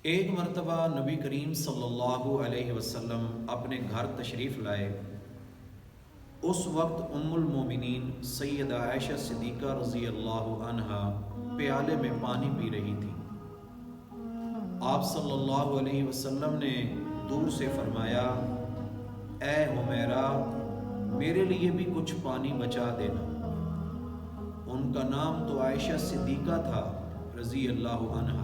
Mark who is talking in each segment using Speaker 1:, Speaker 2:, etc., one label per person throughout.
Speaker 1: ایک مرتبہ نبی کریم صلی اللہ علیہ وسلم اپنے گھر تشریف لائے۔ اس وقت ام المومنین سیدہ عائشہ صدیقہ رضی اللہ عنہا پیالے میں پانی پی رہی تھی۔ آپ صلی اللہ علیہ وسلم نے دور سے فرمایا، اے حمیرہ، میرے لیے بھی کچھ پانی بچا دینا۔ ان کا نام تو عائشہ صدیقہ تھا رضی اللہ عنہا،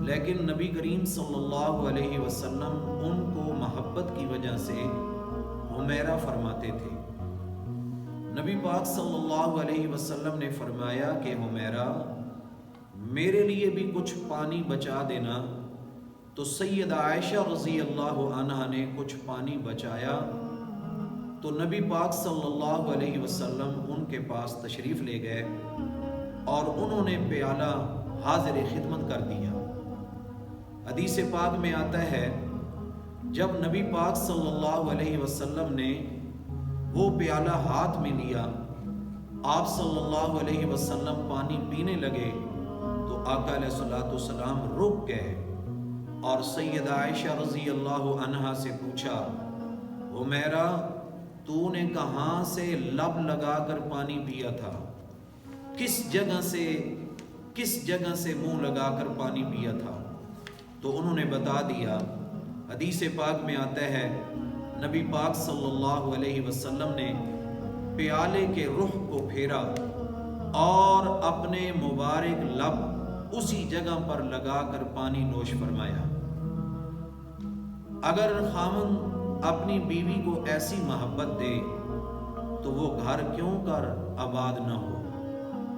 Speaker 1: لیکن نبی کریم صلی اللہ علیہ وسلم ان کو محبت کی وجہ سے حمیرہ فرماتے تھے۔ نبی پاک صلی اللہ علیہ وسلم نے فرمایا کہ حمیرہ، میرے لیے بھی کچھ پانی بچا دینا۔ تو سیدہ عائشہ رضی اللہ عنہا نے کچھ پانی بچایا تو نبی پاک صلی اللہ علیہ وسلم ان کے پاس تشریف لے گئے اور انہوں نے پیالہ حاضر خدمت کر دیا۔ حدیث پاک میں آتا ہے، جب نبی پاک صلی اللہ علیہ وسلم نے وہ پیالہ ہاتھ میں لیا، آپ صلی اللہ علیہ وسلم پانی پینے لگے تو آقا علیہ الصلوۃ والسلام رک گئے اور سیدہ عائشہ رضی اللہ عنہا سے پوچھا، حمیرہ، تو نے کہاں سے لب لگا کر پانی پیا تھا؟ کس جگہ سے منہ لگا کر پانی پیا تھا؟ تو انہوں نے بتا دیا۔ حدیث پاک میں آتا ہے، نبی پاک صلی اللہ علیہ وسلم نے پیالے کے رخ کو پھیرا اور اپنے مبارک لب اسی جگہ پر لگا کر پانی نوش فرمایا۔ اگر خاوند اپنی بیوی کو ایسی محبت دے تو وہ گھر کیوں کر آباد نہ ہو۔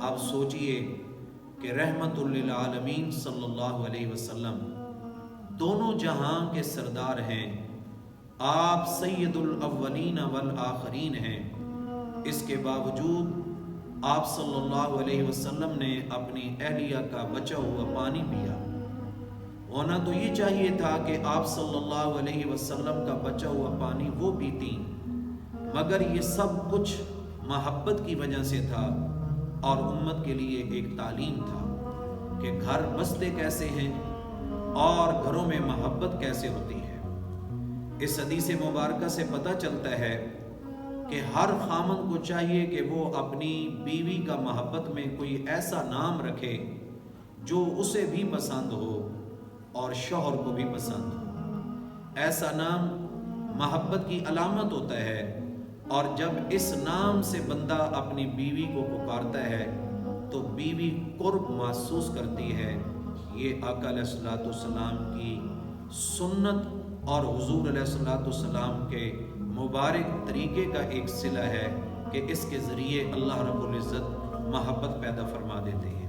Speaker 1: اب سوچئے کہ رحمت للعالمین صلی اللہ علیہ وسلم دونوں جہاں کے سردار ہیں، آپ سید الاولین والآخرین ہیں، اس کے باوجود آپ صلی اللہ علیہ وسلم نے اپنی اہلیہ کا بچا ہوا پانی پیا۔ ہونا تو یہ چاہیے تھا کہ آپ صلی اللہ علیہ وسلم کا بچا ہوا پانی وہ پیتی، مگر یہ سب کچھ محبت کی وجہ سے تھا اور امت کے لیے ایک تعلیم تھا کہ گھر بستے کیسے ہیں اور گھروں میں محبت کیسے ہوتی ہے۔ اس حدیث مبارکہ سے پتہ چلتا ہے کہ ہر خاوند کو چاہیے کہ وہ اپنی بیوی کا محبت میں کوئی ایسا نام رکھے جو اسے بھی پسند ہو اور شوہر کو بھی پسند ہو۔ ایسا نام محبت کی علامت ہوتا ہے، اور جب اس نام سے بندہ اپنی بیوی کو پکارتا ہے تو بیوی قرب محسوس کرتی ہے۔ یہ آقا علیہ الصلوۃ والسلام کی سنت اور حضور علیہ الصلوۃ والسلام کے مبارک طریقے کا ایک صلہ ہے کہ اس کے ذریعے اللہ رب العزت محبت پیدا فرما دیتے ہیں۔